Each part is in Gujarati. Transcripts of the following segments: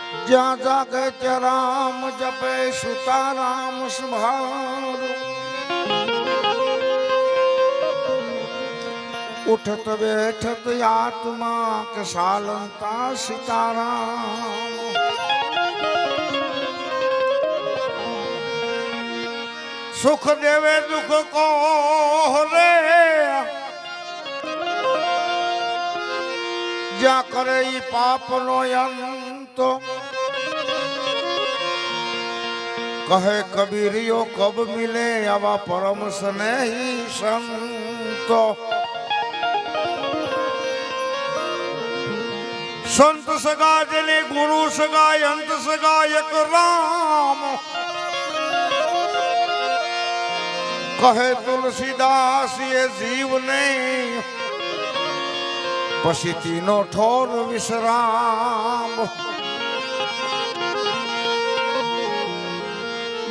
જ્યાં જાગે ત્યાં રામ જપે સુતારામ સંભાળ ઉઠત બેઠત આત્મા કે સાલંતા સીતારામ સુખ દેવે દુઃખ કો રે જ્યાં કરે ઈ પાપનો અંત કહે કબીરિયો કબ મિલે આવા પરમ સ્નેહી સંતો સંત સગા જેને ગુરુ સગા અંત સગા એક રામ કહે તુલસીદાસ એ જીવને પછી તીનો ઠોર વિશ્રામ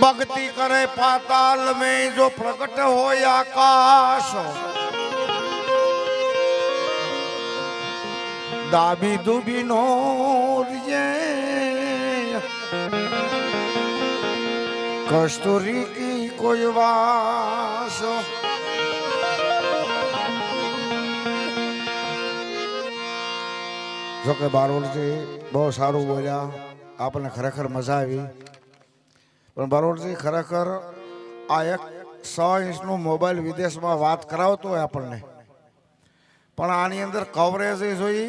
भक्ति करे पाताल में जो प्रकट हो आकाश दाबी दुबी नोरिये कस्तूरी की कोई वास जो के बारोल जी बहुत सारू बोलिया आपने खरेखर मजा आई પણ બરોડજી ખરેખર આ એક 100 ઇંચનો મોબાઈલ વિદેશમાં વાત કરાવતો હોય આપણને પણ આની અંદર કવરેજ જોઈ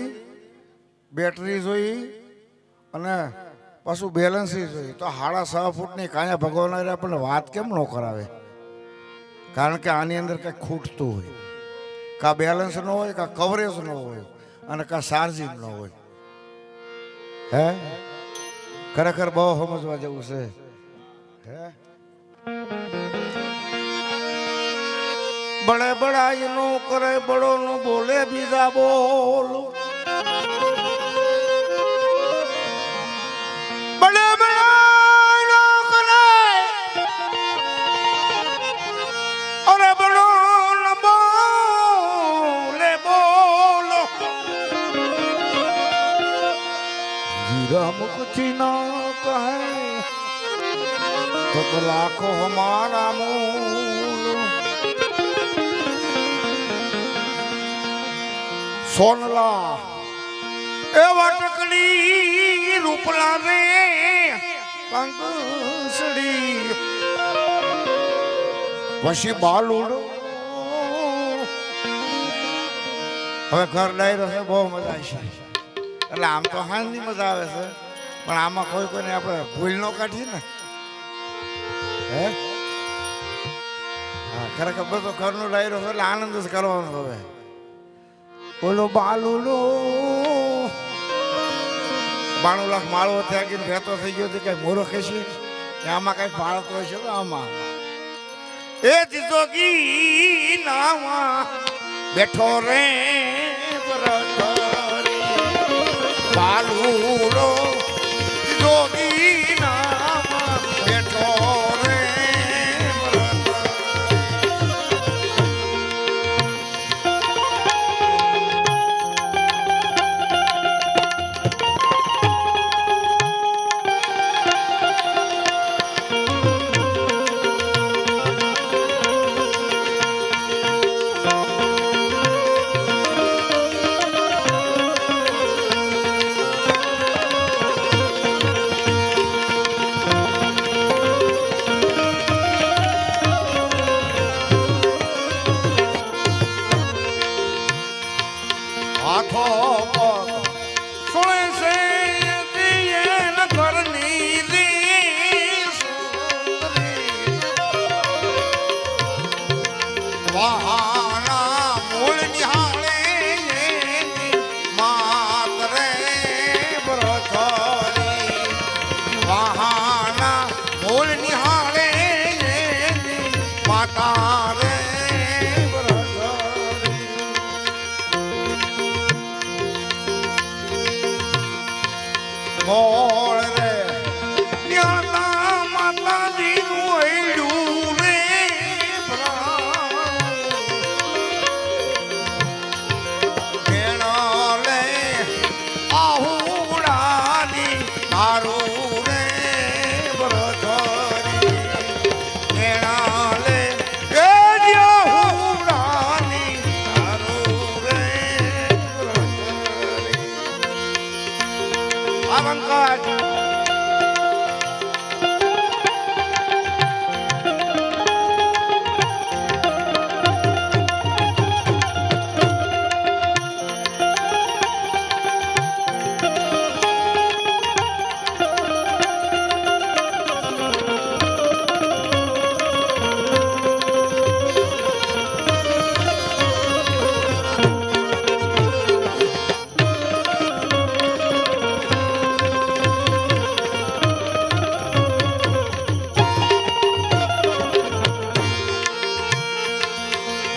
બેટરી જોઈ અને પાછું બેલેન્સ જોઈ તો 6.5 ફૂટની કાયા ભગવાન આપણને વાત કેમ ન કરાવે કારણ કે આની અંદર કંઈક ખૂટતું હોય કાં બેલેન્સ ન હોય કાં કવરેજ ન હોય અને કાં ચાર્જિંગ ન હોય હે ખરેખર બહુ સમજવા જેવું છે बड़े बड़ाई नो करे बड़ो नो बोले बीजा बोल बड़े बड़ाई नो करे अरे बड़ो नो बोले बोलो जीरा मुक्ति ना कहे तो लाखों हमारा मूल सोनला ए वटकड़ी रूपला रे कंगसड़ी वशी बालूड़ હવે ઘર ડાયરો છે બહુ મજા આવશે એટલે આમ તો હાંજની મજા આવે છે પણ આમાં કોઈ કોઈને આપણે ભૂલ ન કાઢીએ ને હે હા ખરેખર બધો ઘરનો ડાયરો છે એટલે આનંદ જ કરવાનો હવે બોલો બાલુલો 92 લાખ માળો ત્યાં ગઈને ભેતો થઈ ગયો કઈ મોરો ખેંચી આમાં કઈ ભારત હોય છે તો આમાં એ જોગી નાવા બેઠો રે બાલુલો જોગી નાવા બેઠો રે તારું રે બ્રધરી એના લે એ હુડાની તારું રે બ્રધરી આ બંકાજ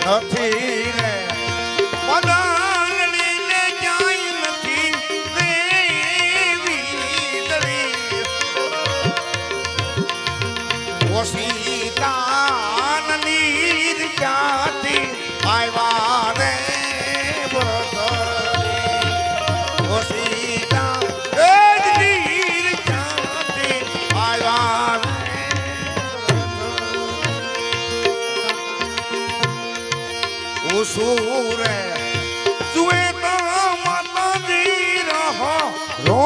નથી રે મદનની ને ક્યાંય નથી દેવી દરી ઓ સીતાન નીર ક્યાંથી આવ્યા રે બ્રધરી ઓ સીતા એ જ નીર ક્યાંથી આવ્યા રે ઉસુરે જુએ તો માતાજી રહો રો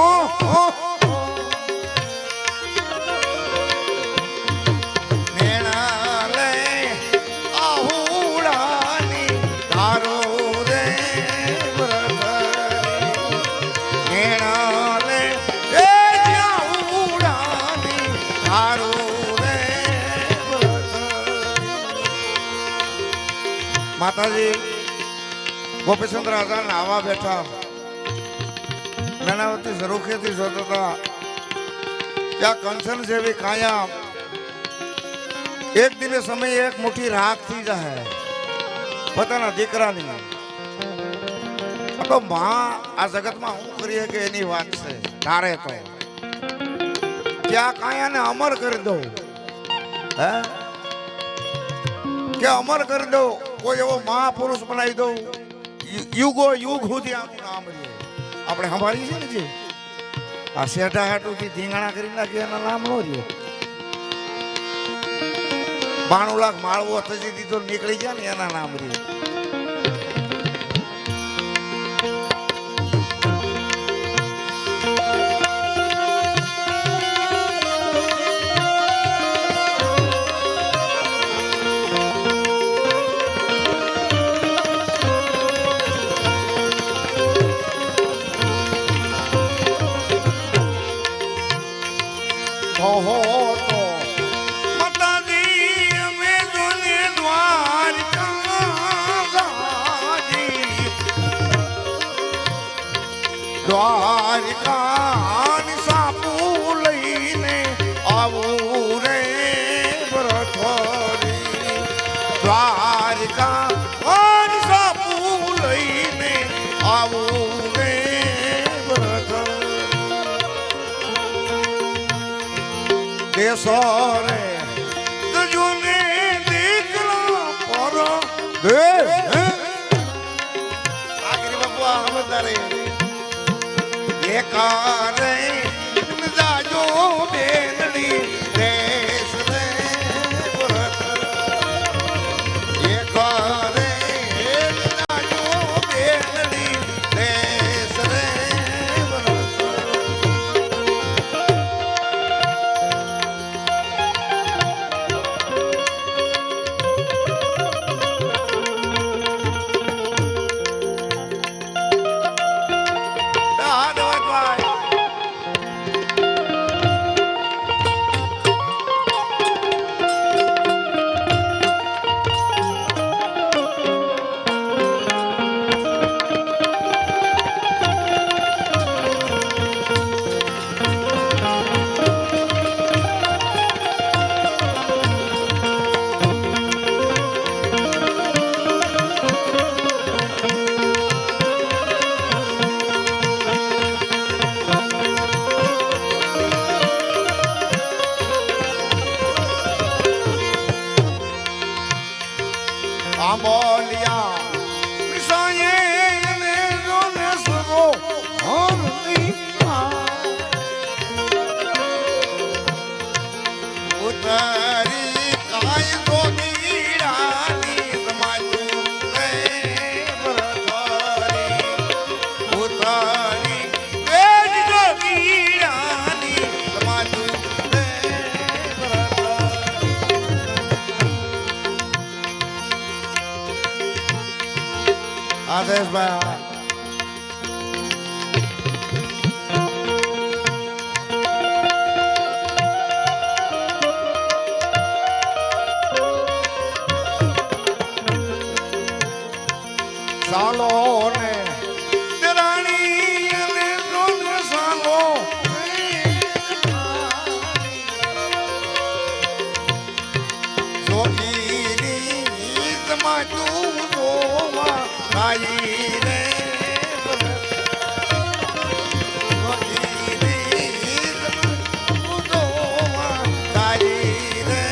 નેણા લે આહુડાની તારો રે બ્રધરી નેણા લે એ આહુડાની તારો રે માતાજી ગોપીચંદ્ર રાજા નાવા બેઠા નાનાવતી ઝરૂખેથી જોતા હતા ત્યાં કંચન જેવી કાયા એક દિને સમયે એક મોટી રાખ થઈ જાય પોતાના દીકરાની તો માં આ જગતમાં શું કરીએ કે એની વાત છે તારે તો ત્યાં કાયાને અમર કરી દઉં હે કે અમર કરી દઉં કોઈ એવો મહાપુરુષ બનાવી દઉં યુગો યુગ સુધી આનું નામ લે આપણે સંભાળીએ છીએ ને જે આ શેઠા હાટુથી ધીંગાણા કરી નાખી એના નામ નો રહ્યો 92 લાખ માળવો થજી દીધો નીકળી ગયા ને એના નામ રહ્યો ઓહો તો માતાજી અમે જોને દ્વારકાની સાપુ લઈને આવું રે બ્રધરી દ્વારકાની સાપુ લઈને આવું રે દેશો રે ગજોને દીકરા પર દે આગરી બાપુ સમજદારે એકારે જાજો બેનડી દેશ રે પરત એકારે જાજો બેનડી દેશ રે મહેશભાઈ સાલો ને રાણી અને દોન સાલો સોજીની ગીતમાં તું જોવા ગાઈ રે સોજીની ગીતમાં તું જોવા ગાઈ રે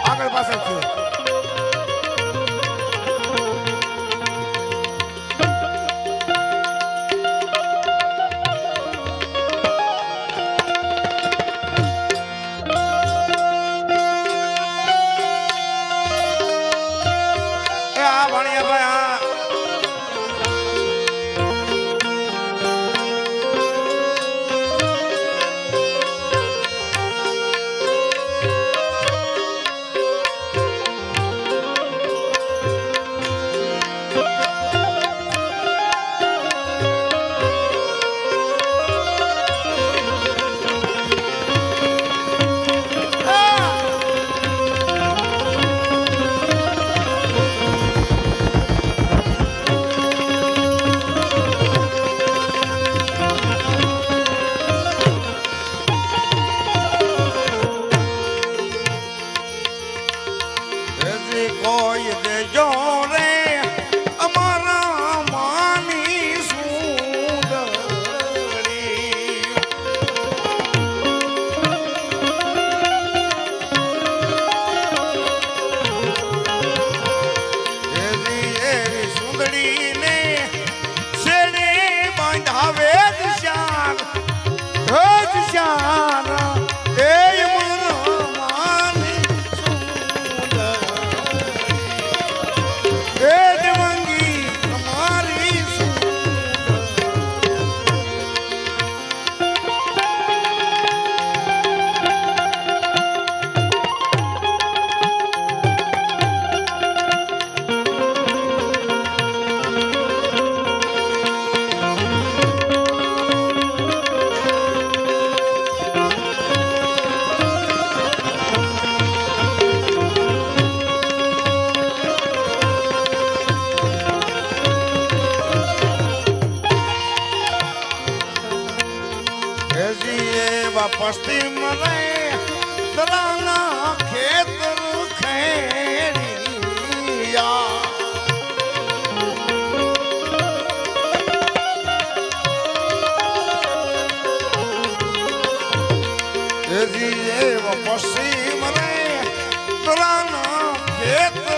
આગળ પાછળ છે કોઈ દેજો રે અમારા માની સુંદરી એવી સુંદરીને શેડે બાંધાવે દિશાન દિશાન એ પશ્ચિમ રે દરાના ખેતર ખેડિયા પશ્ચિમ રે દરાના ખેતર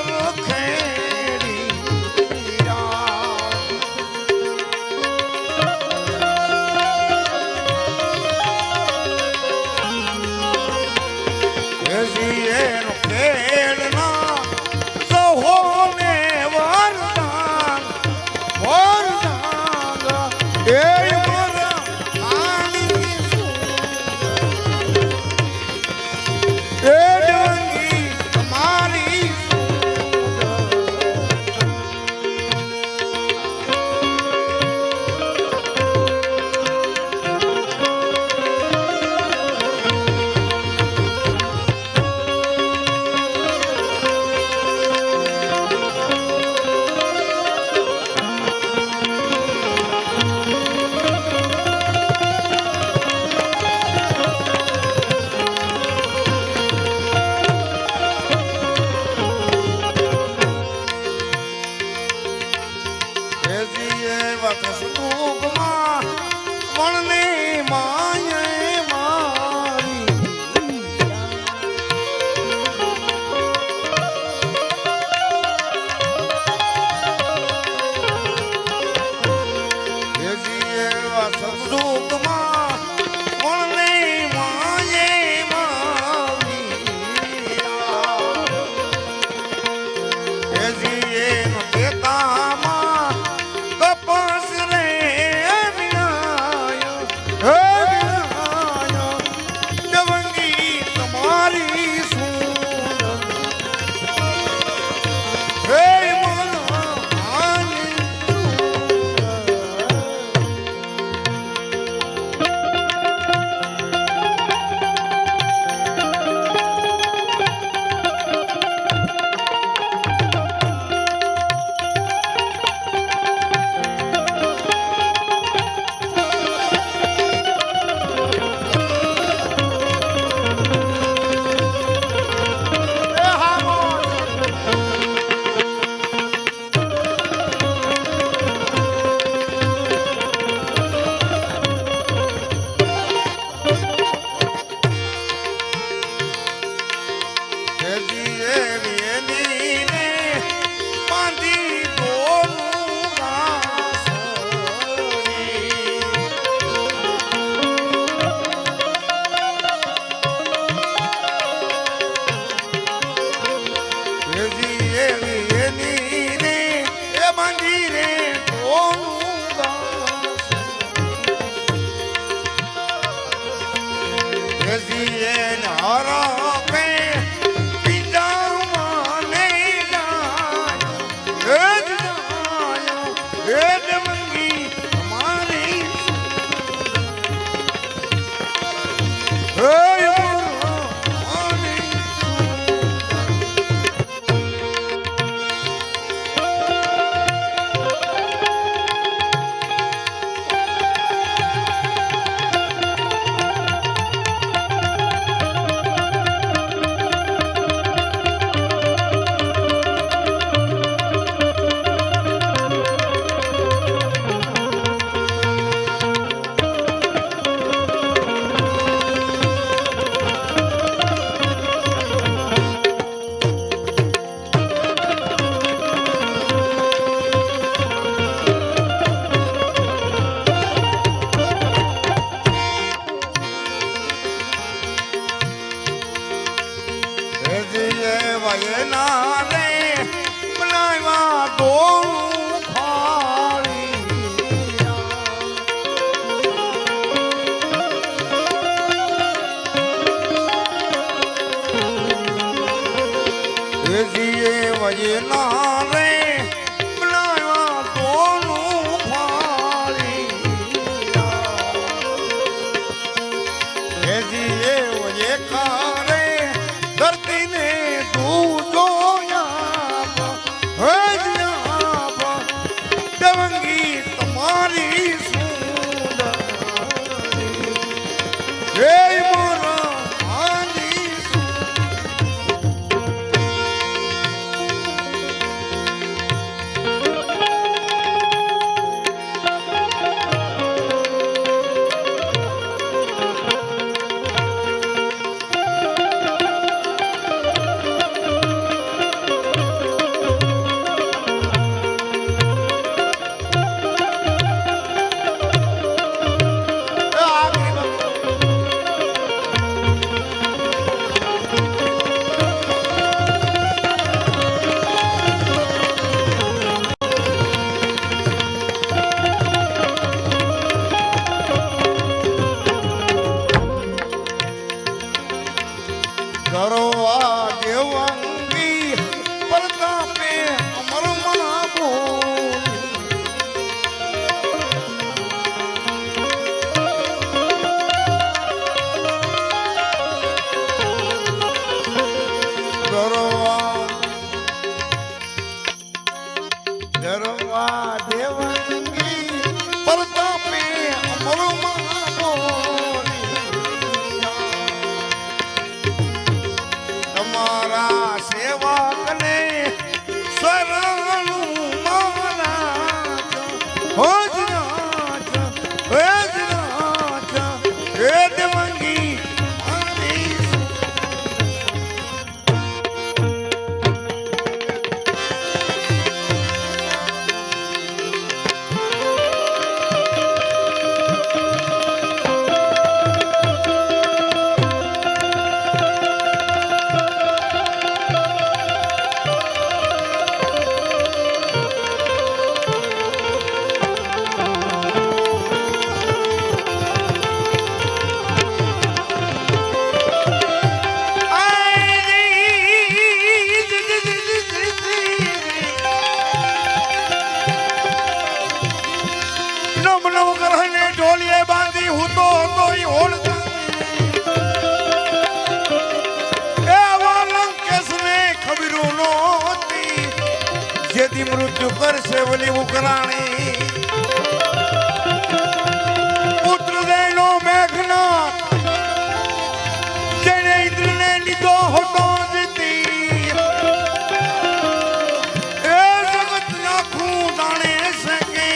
દેવંગી તમારી હે મૃત્યુ કરશે ઓલી ઉકરાણી પુત્ર દેનો મેઘનાથ જેને ઇન્દ્રને લીધો હતો જીતી એ જગત નાખું જાણે શકે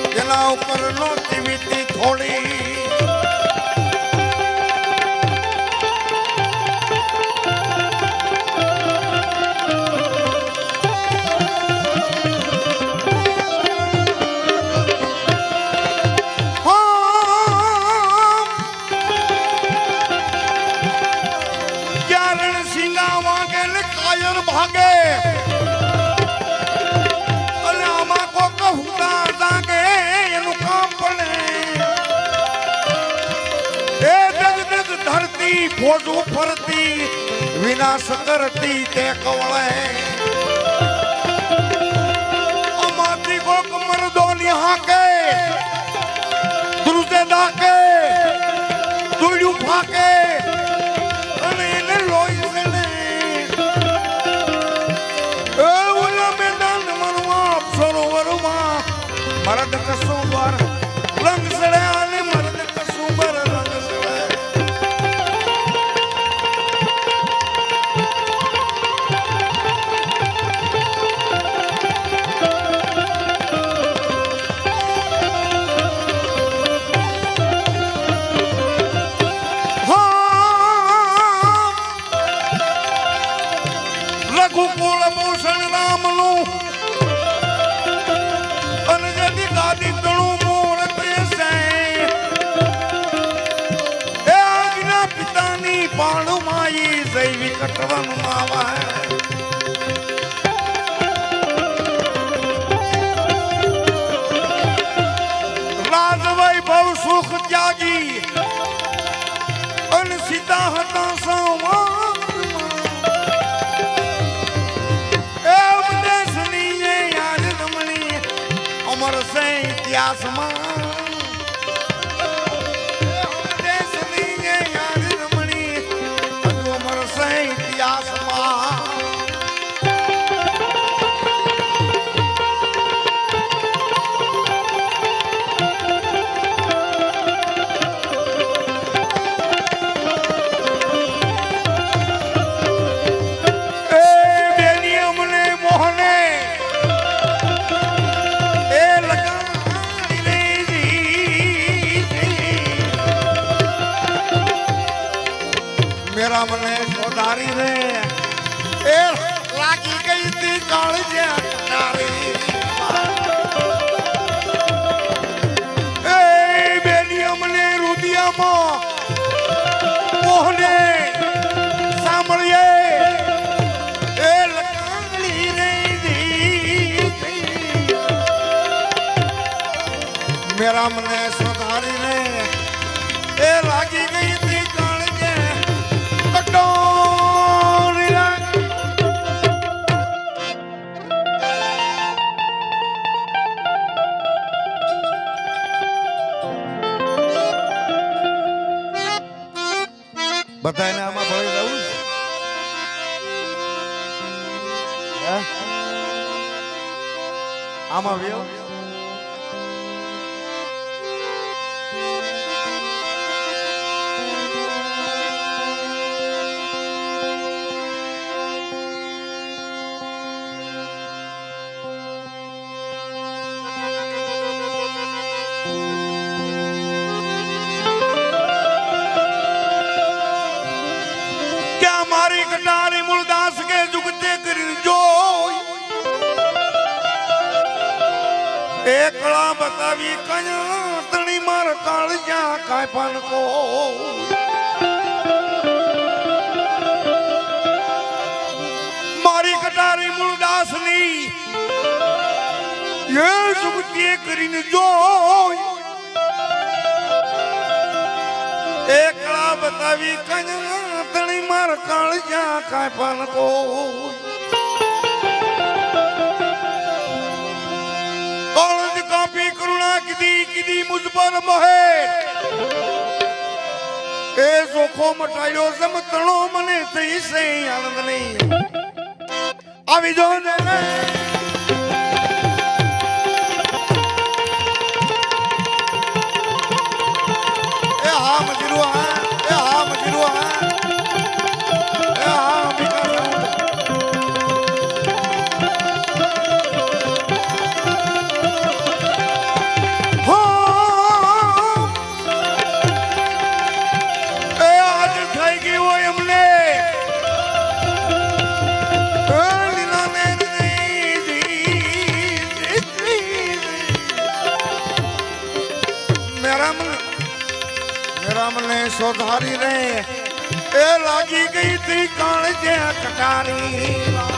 જેના ઉપર નોતી વીતી થોડી ભાગે અને આમાં કોક હુતા જાગે એનું કામ પડે એ જગ ધરતી ફોજું ફરતી વિનાશ કરતી તે કવળે અમાથી કોક મરદોની यहाँ के दुरुस्ते दाके दुड़ू फाके अने ने लोई सने ए उला मैदान मनवा सरोवरमा मरद कसुंबर रंग सड़े आने मरद कसुंबर रंग सड़े રઘુકુળ ભૂષણ રામનું અનજની ગાદી તણું મૂળ દેશે એ આજ્ઞા પિતાની પાણું માઈ જૈવી કટવાનું આવે રાજવૈભવ સુખ ત્યાગી અન સીતા હતા સંવાદ અમર સે ઇતિહાસમાં દેશની યાદ રમણી હજુ અમર સે ઇતિહાસમાં मेरा मने सोधारी रे ए लागी गई थी काळजे नारी ए बेलिया मने रुदियाમાં મોહને સાંભળીએ એ લકાંગડી રે દી मेरा मने सोधारी रे ए लागी गई थी બધાને આમાં ભળી જવું આમાં વ્યો કટારી મૂળદાસ કે જુગતે કરી જોઈ એકલા બતાવી કયા તણી માર કાળજા કાય પાન કો મારી કટારી મૂળદાસ ની એ જુગતે કરીને જોઈ એકલા બતાવી કયા તણી માર કાળજા કાય પાન કો कालज काफी करुणा किदी मुझ पर मोहे ए जोखो मटायो जम तणो मने थई से आनंद नहीं आवी जो ने ए हा मजरुआ ए हा मजरुआ ए हा बिका મને સોધારી રે એ લાગી ગઈ તી કાળજે કટારી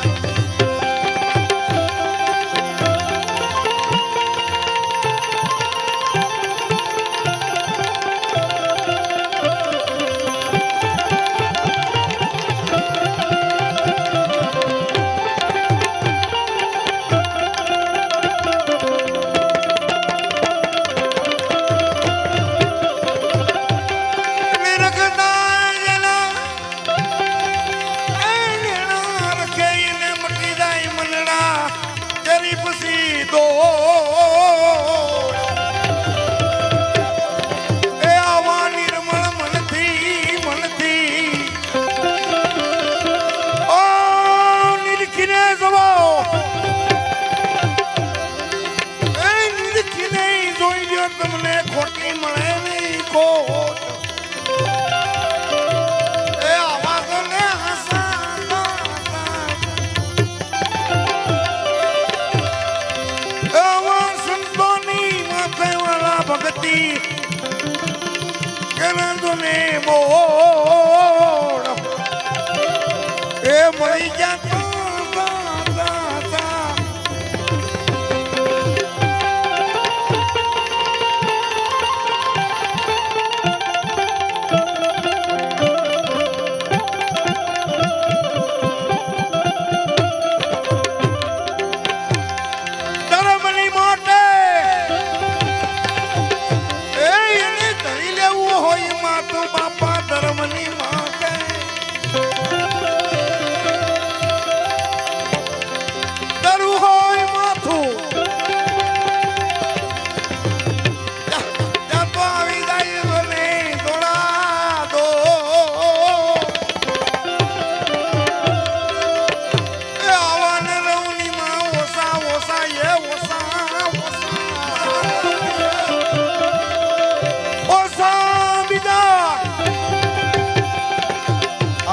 તમને ખોટી મળે નહીં ખોટ એ આવાજને એવા સંતોની માથે વાળા ભક્તિ કેને મોડ એ મળી જતો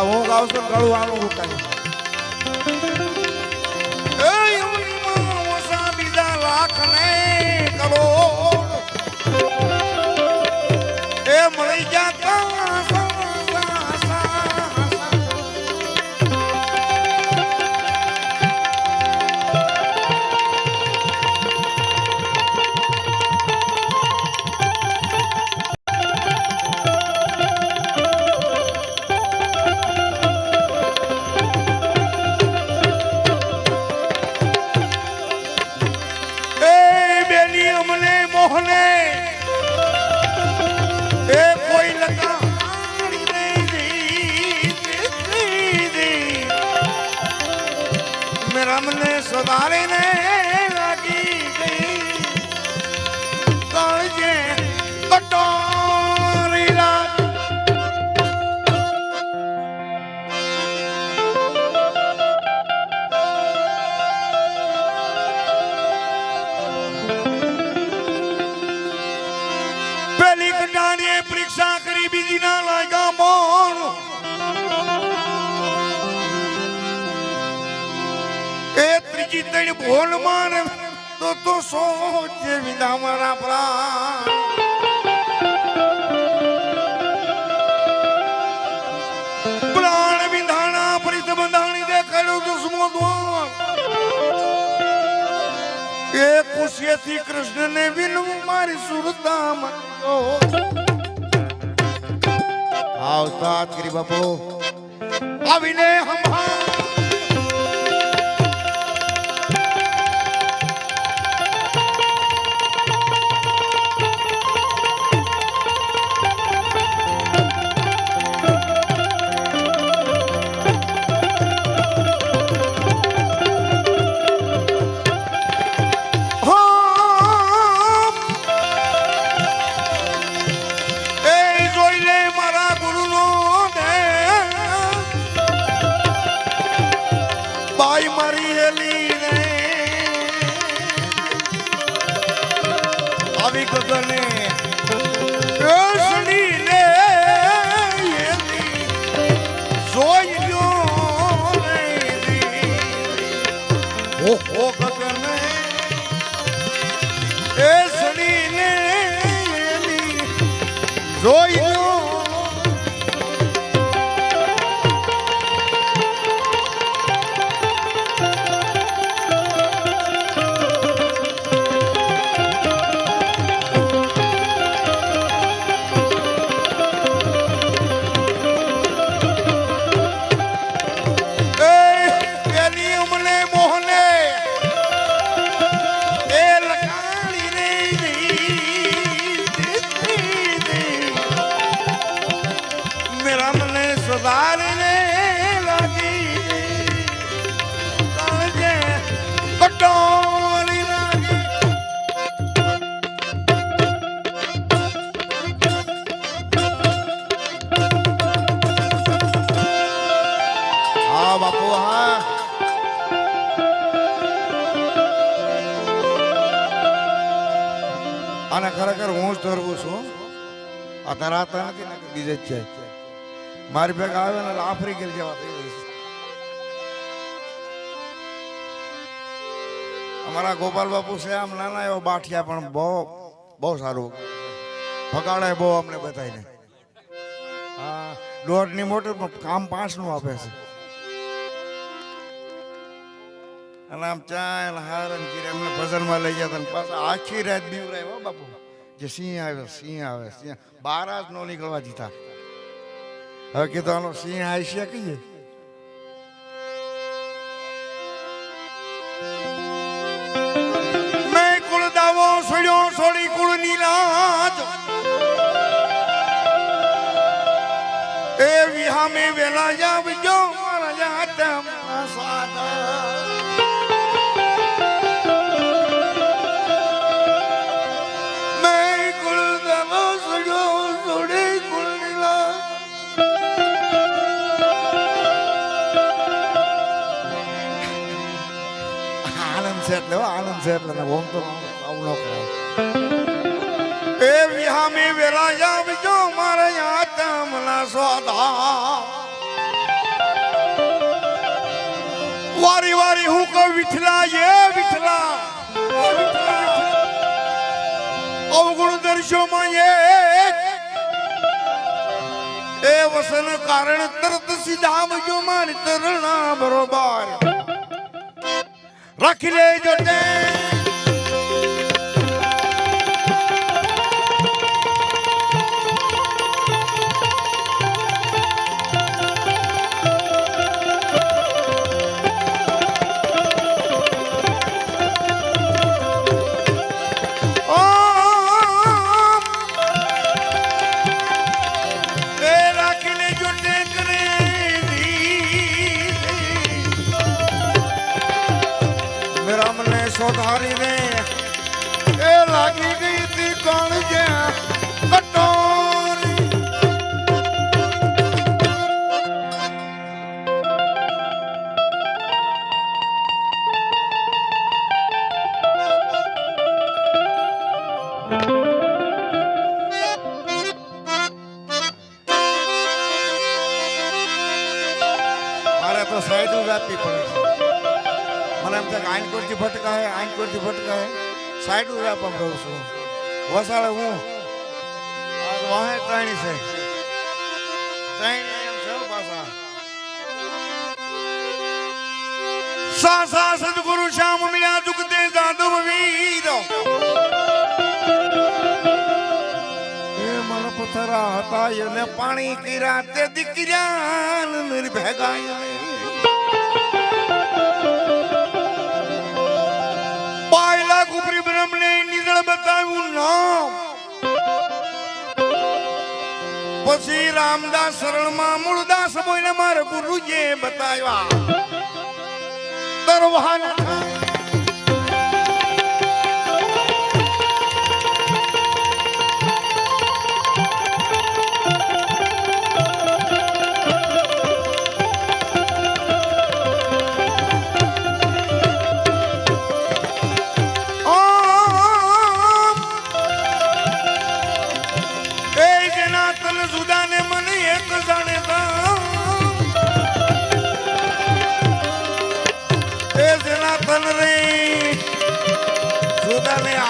હું ગાઉં છું ગળું આનું ઉતારી બીજા લાખ ને કરોડ એ મળી જતા મોહને એ કોઈ લગાડી નહીં મેરા મને સદારે ને લાગી ગઈ કાળજે કટોરી રાત પેલી કટાણીએ પરીક્ષા કરી બીજી ના લાગ્યા મોણ એ ત્રીજી તણ ભોલ માર તો સોચે વિના મારા પ્રાણ પ્રાણ વિધાણા પરિત બંધાણી દેખાડ્યો દુશ્મો દ્વાર એ ખુશીથી કૃષ્ણને વિનવું મારી સુરતામાં આવતા કરી બાપુ આવીને હમા ગગને રોશનીને જોઈ લ્યો ઓ ગગને એ સડીને જોઈ લ્યો અને ખરેખર હું જ ધરવું છું. આ ધરાતા નથી ને બીજે જ છે. મારી ભેગા આવે ને આફ્રિકન જેવા થઈ ગઈ છે. અમારા ગોપાલ બાપુ છે આમ નાના એવો બાઠિયા પણ બહુ બહુ સારું ફગાડે બહુ અમને બધાને. હા, 1.5ની મોટર પણ કામ 5નું આપે છે. અને આમ ચા અને હારણ કીરે એમને ભજનમાં લઈ ગયા હતા પાછા આખી રાત બીવરાય હો બાપુ જે સિંહ આવે સિંહ આવે સિંહ બહાર જ ન નીકળવા દીધા. હવે કીધું આનો સિંહ આઈશિયા કહીએ. મેં કુળ દાવો છોડ્યો છોડી કુળ નીલાજ એ વિહામે વેલા જાવજો મારા જાતમ સાદા. એટલે આનંદ છે એટલે ઓમ તો આવું ન કરાય. એ વિહામે વેલા જાવજો મારા આત્મના સોદા. વારી વારી હું કહું વિઠલા એ વિઠલા અવગુણ દર્શોમાં એ વસન કારણ તરત સીધા આવજો મારી તરણા બરોબર રાખી લેજો તે. સોધારી ને એ લાગી ગઈ તી કોણ જે કટોરી. મારે તો સાઈડ આપવી પડે છે. મને એમ થાય આઈન કોરથી ભટકાય આઈન કોરથી ભટકાય સાઈડ આપવા રહું છું. વસાડે હું વાહે ત્રણી છે ત્રણી એમ છે પાછા. સાસા સદગુરુ શ્યામ મિયા દુખતે જાદવ વીર એ મન પથરા હતા એને પાણી કર્યા તે દીકર્યા મેરી ભેગાય. પાયલા ગુપરી બ્રહ્મને નિદળ બતાવ્યું નામ પછી રામદાસ શરણમાં મૂળદાસ બોલે મારા ગુરુજીએ બતાવ્યા દરવાન.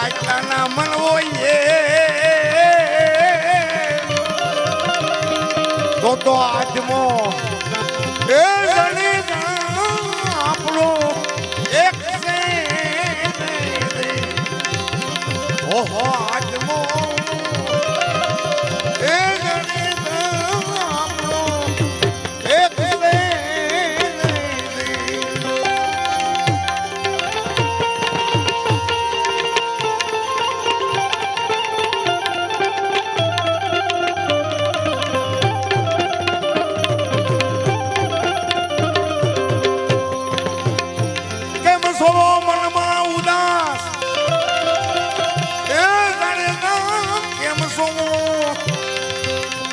આટલાના મન હોય તો આજમો એ આપણો એક છે ઓહો આજમો એ આપણો એક છે.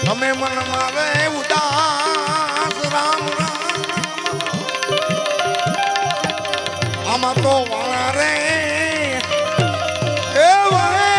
તમે મન મારે ઉદાસ રામ રામ આમાં તો વાળા રે એ વાળે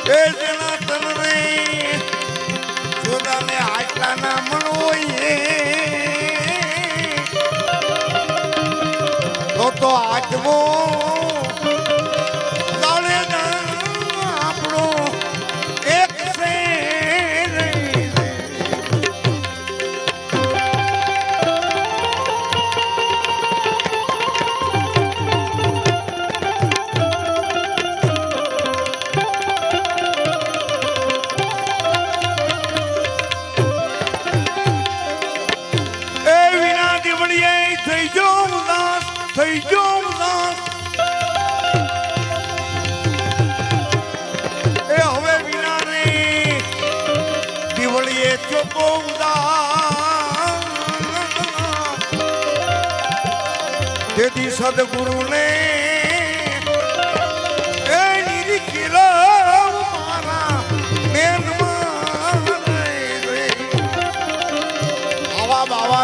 એ જેના તનરે જોદાને આટલા ના મળોય તો આટવો જાણે આપણો એક છે થઈ જો ઉદાસ એ હવે વિના રે દિવાળીએ ચોખ્ખો ઉદાસ તેથી સદગુરુને એ નિરીખેલો મારા મેનમાં આવા બાવાને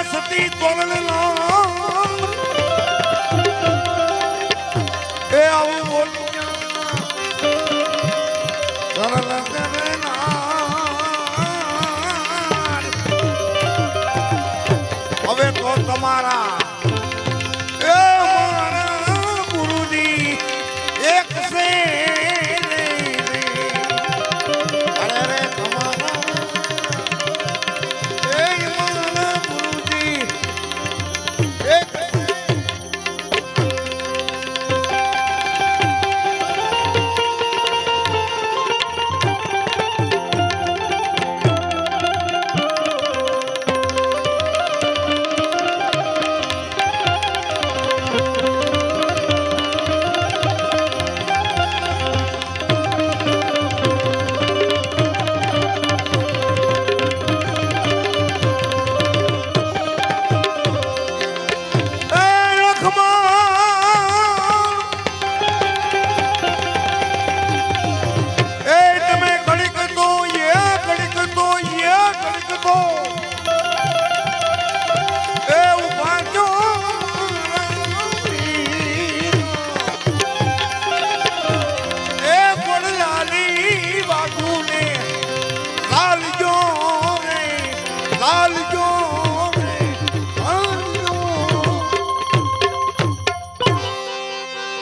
સતી તોરણ એ આવું બોલ્યા હવે તો તમારા એ મારા ગુરુજી એક છે અરે રે તમારા એ મારા ગુરુજી એક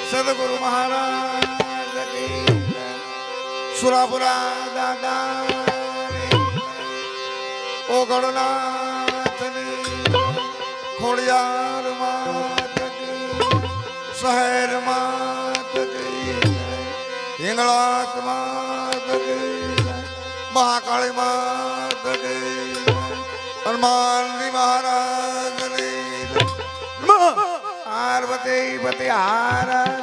સદગુરુ મહારાજ સુરાપુરા દાદા ઓગણનાથ ખોડિયાર માત શહેર માત હિંગળાત માત મહાકાળી માત હનુમાનજી મહારાજ પાર્વતી પતિ હારા